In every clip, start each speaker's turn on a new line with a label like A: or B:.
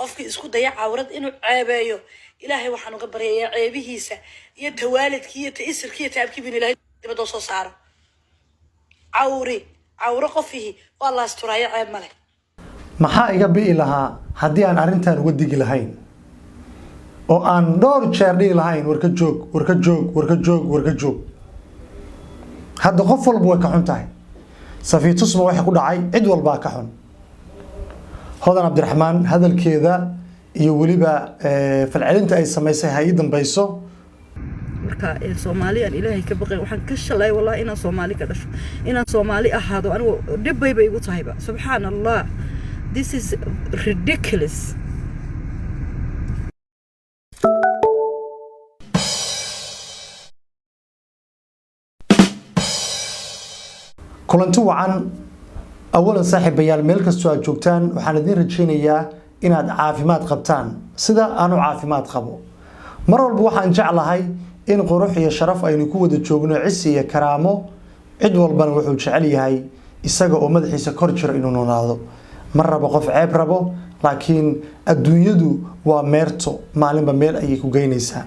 A: qofkii isku daya cawrad inuu ceebeeyo ilaahay waxaan uga baryayaa ceebihiisa iyo tawaalidkii iyo taisirkii iyo taabkii bin ilaahay dibadoo soo saaro cawro qofihii waa la asturaaya ceeb male
B: maxaa iga bi'i lahaa haddii aan arrintan uga digi lahayn oo aan dhowr jeer dhihi lahayn warka joog hadda qof walba way ka xun tahay Safiya Tusma waxa ku dhacay cid walba ka xun Hodan Cabdiraxmaan hadalkeeda iyo waliba falcelinta ay sameysay hay dambayso
C: marka Soomaaliyan ilaahay ka baqay waxaan ka shalay wallahi inaan Soomaali ka dhasho inaan Soomaali ahaado anigu dibay bay igu tahayba subhanallah this is ridiculous
B: kulanti wacan awalan saaxiibayaal meel kastoo aad joogtaan waxaan idin rajaynayaa inaad caafimaad qabtaan sida aanu caafimaad qabo mar walba waxaan jeclahay in qurux iyo sharaf aynu ku wada joogno cisi iyo karaamo cid walbana wuxuu jecel yahay isaga oo madaxiisa kor jiro inuu noolaado mar rabo qof ceeb rabo laakiin adduunyadu waa meerto maalinba meel ayay ku geynaysaa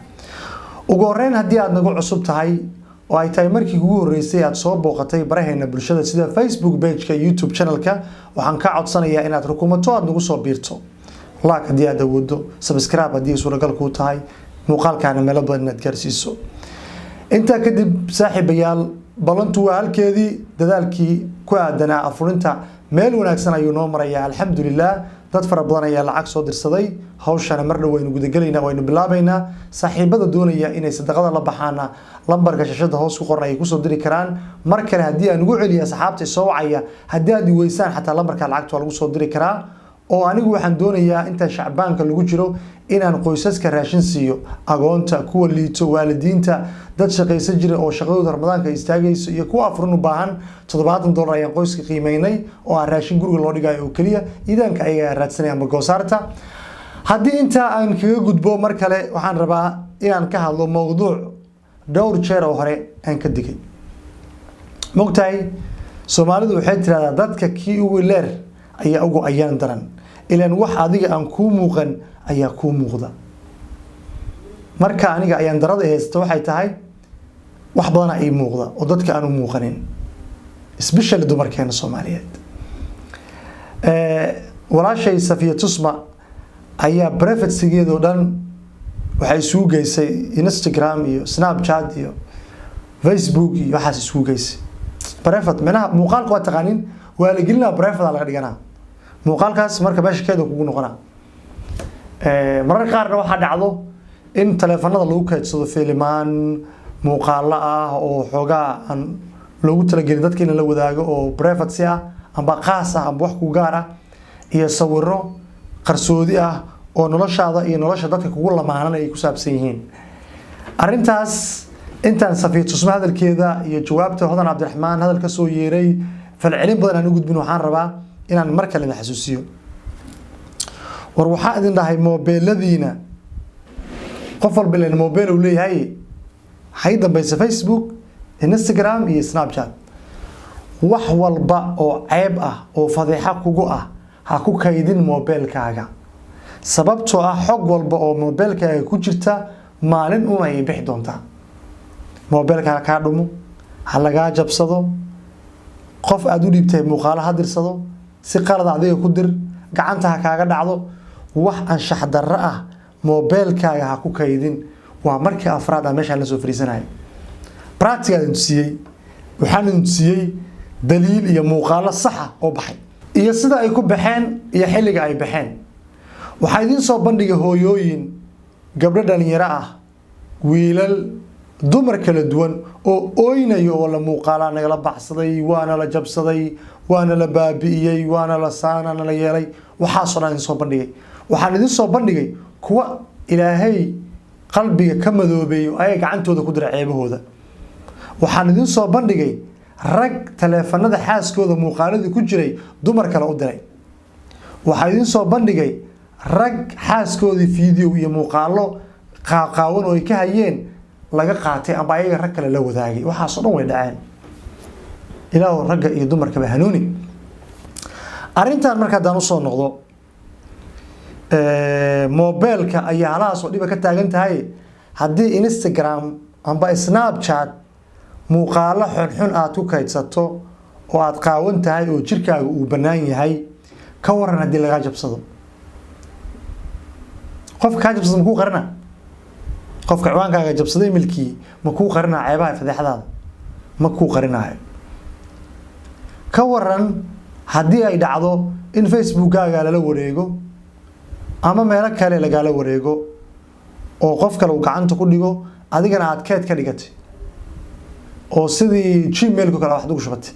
B: ugu horeyn haddii aad nagu cusub tahay oo ay tahay markii ugu horeysay aad soo booqatay baraheena bulshada sida Facebook page-ka YouTube channel-ka waxaan ka codsanayaa inaad rukumato aad nagu soo biirto like haddii aad awoodo subscribe haddii suuragal ku tahay muuqaalkaana meel badan aad gaarsiiso inta kadib saaxiibayaal balantu waa halkeedii dadaalkii ku aadanaa afurinta meel wanaagsan ayuu noo marayaa alxamdulillah dad fara badan ayaa lacag soo dirsaday hawshana mar dhow waynu gudagalaynaa waynu bilaabaynaa saaxiibada doonaya inay sadaqada la baxaana lambarka shashada hoos ku qoran ay ku soo diri karaan mar kale haddii aan ugu celiyo asxaabta soo wacaya haddii aad weysaan xataa lambarka lacagta waa lagu soo diri karaa oo anigu waxaan doonayaa inta shacbaanka lagu jiro inaan qoysaska raashin siiyo agoonta kuwa liito waalidiinta dad shaqaysan jira oo shaqadooda ramadaanka istaagayso iyo kuwa afrin u baahan $70 ayaan qoyska qiimeynay oo aan raashin guriga loo dhigayo oo kaliya iidaanka ayaga raadsanaya ama goosaarta haddii inta aan kaga gudbo mar kale waxaan rabaa inaan ka hadlo mowduuc dhowr jeer oo hore aan ka digay mogtahay Soomaalidu waxay tiraahdaa dadka kii ugu leer ayaa ugu ayaan daran ilaan wax adiga aan ku muuqan ayaa ku muuqda marka aniga ayaan darada haysto waxay tahay wax badan ay muuqda oo dadka aan u muuqanin especially dumarkeena Soomaaliyeed walaashay Safiya Tusma ayaa privacy-geedo dhan waxay isugu geysay Instagram iyo Snapchat iyo Facebook iyo waxaas isugu geysay private meelaha muuqaalka waa taqaanin waa la gelinaa private laga dhiganaa muuqaalkaas marka meeshakeeda kugu noqona marar qaarna waxa dhacdo in taleefanada lagu kaydsado fiilimaan muuqaalo ah oo xogaa aan loogu talagelin dadka in la wadaago oo private ah amba qaas ah amba wax ku gaar ah iyo sawirro qarsoodi ah oo noloshaada iyo nolosha dadka kugu lamaanan ay ku saabsan yihiin arintaas intaan Safiya Tusma hadalkeeda iyo jawaabta Hodan Cabdiraxmaan hadalka soo yeeray falcelin badan aan u gudbin waxaan rabaa inaan mar kale la xasuusiyo war waxa idin dhahay mobiladiina qof walba leen mobile uu leeyahay hay dambaysa Facebook Instagram iyo Snapchat wax walba oo ceeb ah oo fadeexa kugu ah ha ku kaydin mobilkaaga sababtoo ah xog walba oo mobilkaaga ku jirta maalin uma ay bixi doontaa mobilkaaga ka dhumo ha laga jabsado qof aad u dhibtay muuqaal hadirsado si qalad adiga ku dir gacanta kaaga dhacdo wax anshax darro ah mobilkaaga ha ku kaydin waa markii afraad aan meesha la soo fariisanahay practical intusiyay waxaan intusiyay daliil iyo muuqaalo sax ah oo baxay iyo sida ay ku baxeen iyo xilliga ay baxeen waxa idin soo bandhigay hooyooyin gabdho dhalinyaro ah wiilal dumar kala duwan oo ooynayo oo la muuqaala naga baxsaday waana la jabsaday waana la baabi'iyay waana la saanana la yeelay waxa soo dhan soo bandhigay waxaan idin soo bandhigay kuwa ilaahay qalbiga ka madoobeeyo ay gacantooda ku dira ceebahooda waxaan idin soo bandhigay rag taleefanada xaaskooda muuqaaladii ku jiray dumar kale u diray waxaan idin soo bandhigay rag xaaskoodii video iyo muuqaalo qaaqaawan oo ay ka hayeen laga qaatay amba ayaga rag kale la wadaagay waxa soo dhan way dhaceen ilaahu ragga iyo dumarka ba hanuuni arintan marka daan u soo noqdo mobilka ayaa halahaas oo dhiba ka taagan tahay haddii Instagram amba Snapchat muuqaalo xun aad ku kaydsato oo aad qaawan tahay oo jirkaaga uu banaan yahay ka waran haddii laga jabsado qofka ka jabsado ma ku qarina qofka ciwaankaaga jabsaday milkii ma ku qarina ceebaha fadeexadaada ma ku qarinayo ka waran haddii ay dhacdo in Facebookaaga lala wareego ama meel kale laga la wareego oo qof kale uu gacanta ku dhigo adigana aad keed ka dhigatay oo sidii Gmail-ku kala wax ugu shubatay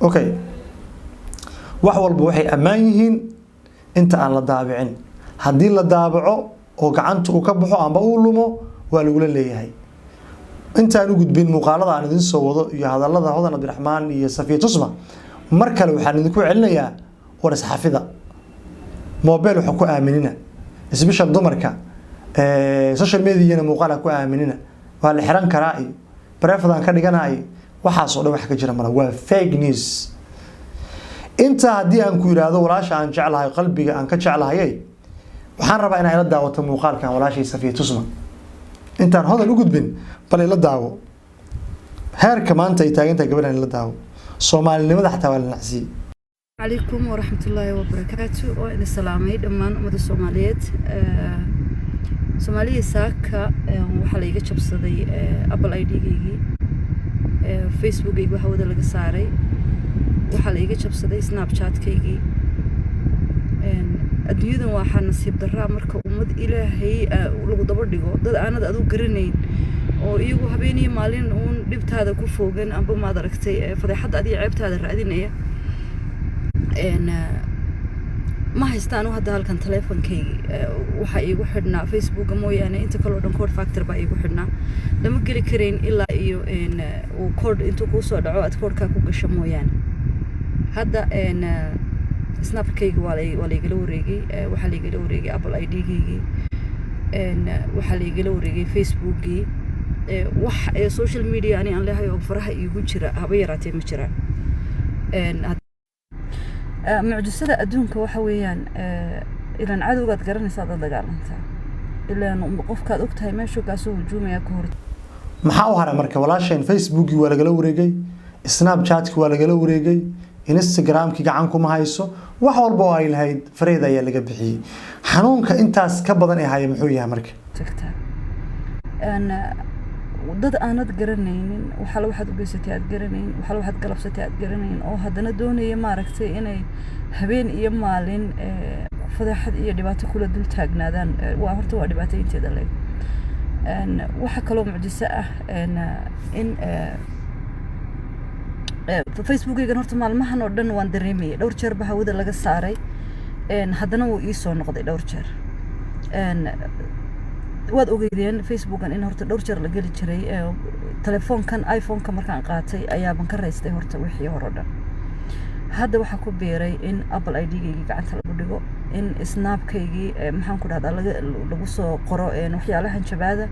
B: okay wax walba waxay amaan yihiin inta aan la daabicin haddii la daabaco oo gacanta uu ka baxo amba uu lumo waa lagu leeyahay intaan u gudbin muuqaalada aan idin soo wado iyo hadallada Hodan Abdiraxmaan iyo Safiya Tusma mar kale waxaan idinku celinayaa war isxafida mobile waxa ku aaminina especially dumarka social media muuqaala ku aaminina waa la xiran karaa iyo bareefadan ka dhiganaay waxa soo dhan wax ka jira mala waa fake news inta haddii aan ku yiraahdo walaasha aan jeclahay qalbiga aan ka jeclahay waxaan rabaa inaan la daawato muuqaalkan walaashay Safiya Tusma intaan Hodan u gudbin bal ila daawo heerka maanta ay taagantahay gabadhan la daawo Soomaalinimada xataa waa la nacsiin
C: عليكم ورحمة الله وبركاته وإن سلامي دمان أمد الصوماليات صومالية ساكا وحاليقة شبصدي أبل أي دي جيجي فيسبوك يجوا هودا لقى ساري وحاليقة شبصدي سناب شات كيجي أديودا واحد نصيب درا مركو أمد إلهي ولو دبر ديجو ضد أنا دادو قرنين oo iyagu habeenii maalin uun dhibtaada ku foogan amba ma aragtay fadeexada adii ceebtaada raadinaya ما هيستانو هذا هالكن تلفونكي وحيجو حدنا فيسبوك مويانه انت كله دن كود فاكتور بايجو حدنا لما قلي كرين إلا إيو إن وكود انتو كوسو دعو أتكود كاكو قشة مويانه هذا إن سناب كيجو والي يقولوا ريجي وحلي يقولوا ريجي أبل أي دي جي إن وحلي يقولوا ريجي فيسبوكي وح سوشيال ميديا يعني أنا لها يوفرها يجو شراء هبيراتي مشراء إن معجزة أدونك وحويان إلى عدو قد قرني صاد دقالنتا إلا نقف كاد أكتها ماشو كاسو هجومي كورت
B: maxaa u haray marka walaasheen Facebook waa laga wareegay Snapchat waa laga wareegay Instagram ki gacan kuma hayso wax walba oo ay lahayd Fareeda ayaa laga bixiyay xanuunka intaas ka badan ee haya muxuu yahay marka
C: tagta ana dad aanad garanaynin waxa la waxaad u geysatay aad garanayn waxa la waxaad galabsatay aad garanayn oo haddana doonaya maaragtay inay habeen iyo maalin fadeexad iyo dhibaato kula dul taagnaadaan waa horta waa dhibaato inteeda leeg waxa kaloo mucjiso ah in Facebook-aygan horta maalmahan oo dhan waan dareemayay dhowr jeer ba hawada laga saaray haddana wuu ii soo noqday dhowr jeer waad ogeydeen Facebook-an in horta dhowr jeer la geli jiray telefoonkan iPhone-ka markaan qaatay ayaa ban ka raystay horta wixii hore dhan hadda waxa ku beeray in Apple ID-gayga gacanta lagu dhigo in Snap-kaygii maxaan ku dhahdaa lagu soo qoro waxyaalahan jabaada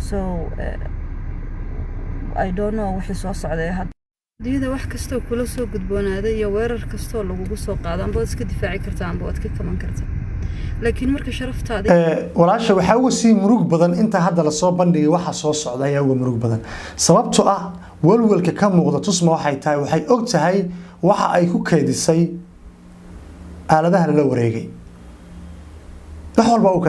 C: so I don't know wixii soo socday hadda wax kasto kula soo gudboonaaday iyo weerar kasto lagu soo qaado amba iska difaaci kartaa amba wad ka kaman kartaa laakiin marka sharaftaada
B: walaasha waxa ugu sii murug badan inta hadda la soo bandhigay waxa soo socda ayaa ugu murug badan sababtoo ah walwalka ka muuqda Tusma waxay tahay waxay og tahay waxa ay ku keedisay aaladaha la wareegay wax walba uu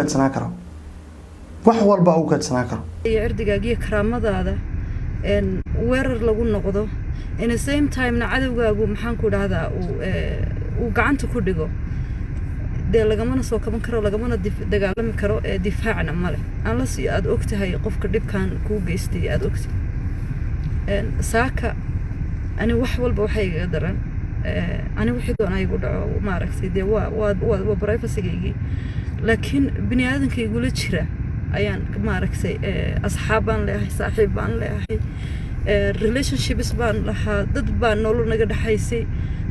B: kaadsanaa karo
C: iyo erdigaagiyo karaamadaada weerar lagu noqdo in the same time na cadawgaagu maxaan ku dhahdaa uu gacanta ku dhigo de lagamana soo kaban karo lagamana dagaalami karo difaacna male unless aad ogtahay qofka dhibkan ku geystay aad ogtahay saaka ani wax walba waxay iga daran ani wixii doonay igu dhaco ma aragtay de waa privacy-gaygi laakiin bini aadanka igula jira ayaan ma aragtay asxaabaan leeyahay saaxiibaan leeyahay relationships baan lahaa dad baan nolol naga dhaxaysay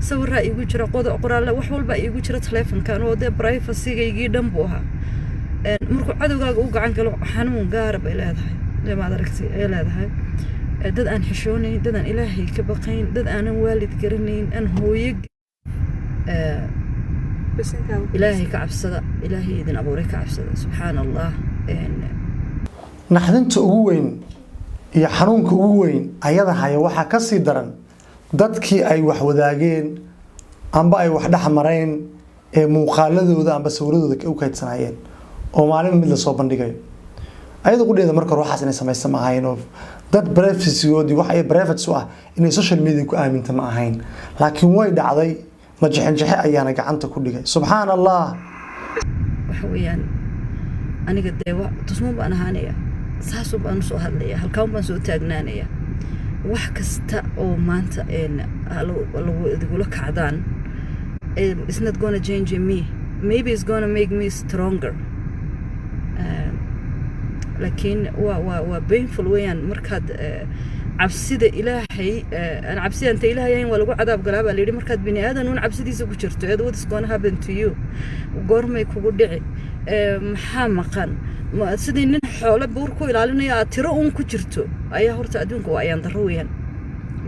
C: sawirra igu jira qoraal wax walba igu jira telefoonkan oo de privacy-gaygii dhan buu ahaa markuu cadawgaaga u gacan galo xanuun gaar ah bay leedahay ma aragtay ay leedahay dad aan xishoonayn dad aan ilaahay ka baqayn dad aan waalid garanayn aan hooyo إلهي كعبسدة إلهي إذن أبوري كعبسدة سبحان الله
B: naxdinta ugu weyn iyo xanuunka ugu weyn ayada haya waxa ka sii daran dadkii ay wax wadaageen amba ay wax dhaxmareen ee muuqaaladooda amba sawiradooda u kaydsanayeen oo maalin mid la soo bandhigayo ayada qudheeda marka ruuxaas inay samaysan ma ahayn oo dad privacy-goodii wax ay private u ah inay social media ku aaminta ma ahayn laakiin way dhacday majixinjixi ayaana gacanta ku dhigay subxaan allah
C: waxa weeyaan aniga deewa tusmo baan ahaanaya saas baan soo hadlaya halkaan baan soo taagnaanaya wax kasta oo maanta lagu idigula kacdaan it's not gonna change me maybe it's gonna make me stronger لكن و painful weeyaan markaad cabsida ilaahay aan cabsida inta ilaahay waa lagu cadaab galaaba leeyahay markaad bini aadan uun cabsidiisa ku jirto what's gonna happen to you goormay kugu dhici maxaa maqan sidii nin xoolo buur ku ilaalinaya tiro uun ku jirto ayaa horta adduunka waa ayaan daro weeyaan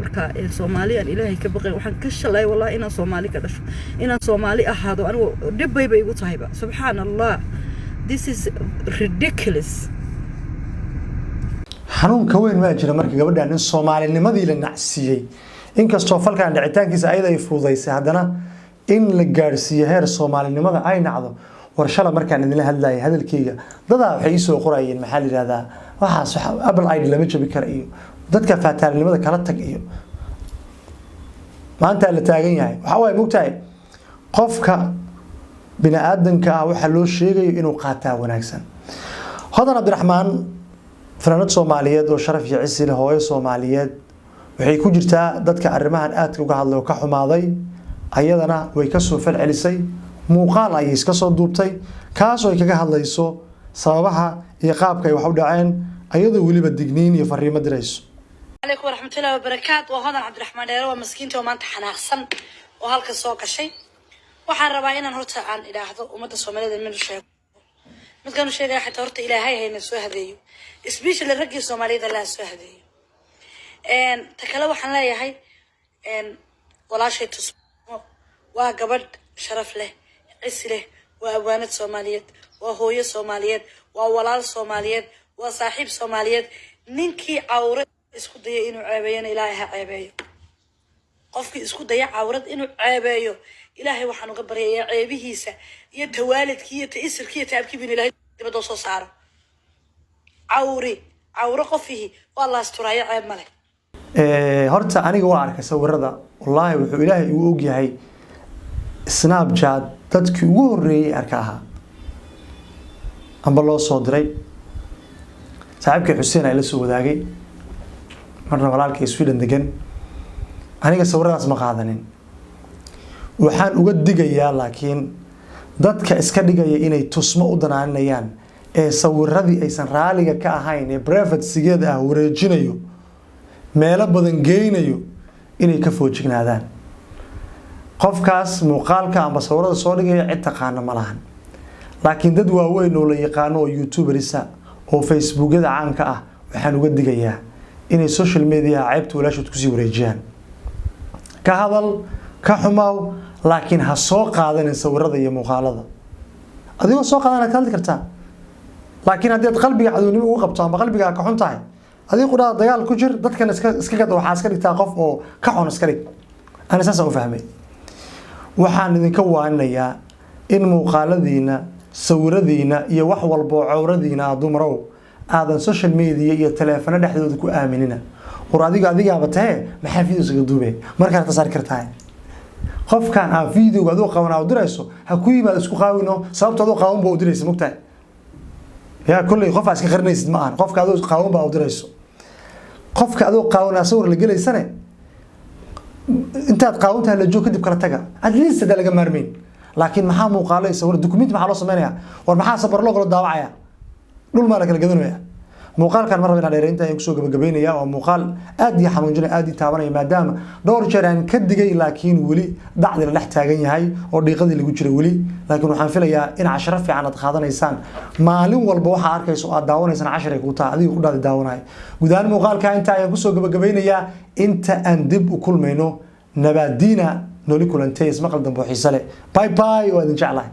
C: marka Soomaaliyan ilaahay ka baqay waxaan ka shalay wallahi inaan Soomaali ka dhasho inaan Soomaali ahaado anigu dhibbayba igu tahayba subhanallah this is ridiculous
B: xanuunka weyn ma jira markii gabadhan in Soomaalinimadii la nacsiiyay inkastoo falkan dhicitaankiisa ayada ay fuudaysay haddana in la gaarsiiyo heer Soomaalinimada ay nacdo warshala markaan idin hadlaayay hadalkayga dadaa waxay soo qorayeen maxaa la yiraahdaa waxaas Apple ID lama jabi karo iyo dadka faataalinimada kala tag iyo maanta la taagan yahay waxa way mugtahay qofka bini aadanka waxa loo sheegayo inuu qaataa wanaagsan hodan Abdiraxmaan fanaanad Soomaaliyeed oo sharaf iyo ciise leh hooyo Soomaaliyeed waxay ku jirtaa dadka arrimahan aad uga hadlay oo ka xumaaday ayadana way ka soo falcelisay muuqaal ay iska soo duubtay kaas oo ay kaga hadlayso sababaha iyo qaabka ay wax u dhaceen ayadoo waliba digniin iyo fariimo dirayso
A: عليكم ورحمة الله وبركاته وهذا عبد الرحمن دير ومسكينته وما انت حناقصن وهالك السوق شيء وحن ربعين هرتا عن إلى هذا ومدى الصومالية من الشيء ما كانوا شيء حتى هرتا إلى هاي نسوي هذي سبيش اللي رجع الصومالية لا نسوي هذي إن تكلموا حنا لا هاي إن ولا شيء تصمم وقبل شرف له عز له وأبوانة صومالية وهوية صومالية وولال صومالية وصاحب صومالية نينكي عورة isku daya inuu ceebeeyana ilaahay ha ceebeeyo qofkii isku daya cawrad inuu ceebeeyo ilaahay waxaan uga baryayaa ceebihiisa iyo tawaalidkii iyo isirkii iyo taabkii bin ilaahay dibadda soo saaro cawro qofihii waa la asturaaya ceeb male
B: horta aniga waa arkay sawirada wallahi wuxuu ilaahay ugu og yahay Snapchat dadkii ugu horeeyay arka ahaa amba loo soo diray saaxiibkii Xuseen ay la soo wadaagay marna walaalkay Sweden degan aniga sawiradaas ma qaadanin waxaan uga digayaa laakiin dadka iska dhigaya inay tusmo u danaanayaan ee sawiradii aysan raaliga ka ahayn ee privacy-geeda ah wareejinayo meelo badan geynayo inay ka foojignaadaan qofkaas muuqaalka amba sawirada soo dhigaya cid taqaana ma lahan laakiin dad waaweyn oo la yaqaan oo YouTuberisa oo Facebook-yada caanka ah waxaan uga digayaa inay social media ceebta walaashood ku sii wareejiyaan ka hadal ka xumaaw laakiin ha soo qaadanin sawirada iyo muuqaalada adigoo soo qaadana ka hadli kartaa laakiin haddii qalbiga cadownimo ugu qabto ama qalbiga ka xun tahay adigu qudaa dagaal ku jir dadkan iska gad waxa iska dhigtaa qof oo ka xun iska dhig ana saas u fahmay waxaan idinka waaninayaa in muuqaaladiina sawiradiina iyo wax walba oo cawradiina dumarow aadan social media iyo telefoon dhexdooda ku aaminina war adigaaba tahay maxaa video isaga duubay markaa ta saari kartaa qofkan aan video adoo qabanaa dirayso ha ku yimaado isku qaawino sababtoo adoo qaawan baa u dirayso mugtaa yaa kulli qof iska qarnaysid ma aan qofka adoo qaawan baa u dirayso qofka adoo qaawana sawir la gelaysane intaad qaawantahay la joog kadib kala taga at least hada laga maarmeyn laakiin maxaa muuqaalay sawir document maxaa loo sameeyaa war maxaa sabar loo kala daawacaya dhul ma la kala gadanaya muuqaalkan mar rabina dheereynta ay ku soo gabagabeynaya oo muuqaal aad iyo xanuunjinay aad iyo taabanaya maadaama dhowr jeer aan ka digay laakiin wali dacdi la dhex taagan yahay oo dhiiqadii lagu jiray wali laakiin waxaan filayaa in 10 fiican aad qaadanaysaan maalin walba waxa arkayso aad daawanaysaan 10 ay ku taa adiga ku dhaadi daawanay gudahan muuqaalka inta ay ku soo gabagabeynaya inta aan dib u kulmayno nabadina nooli kulantay ismaqal dambe oo xiise leh bye bye waa idin jeclahay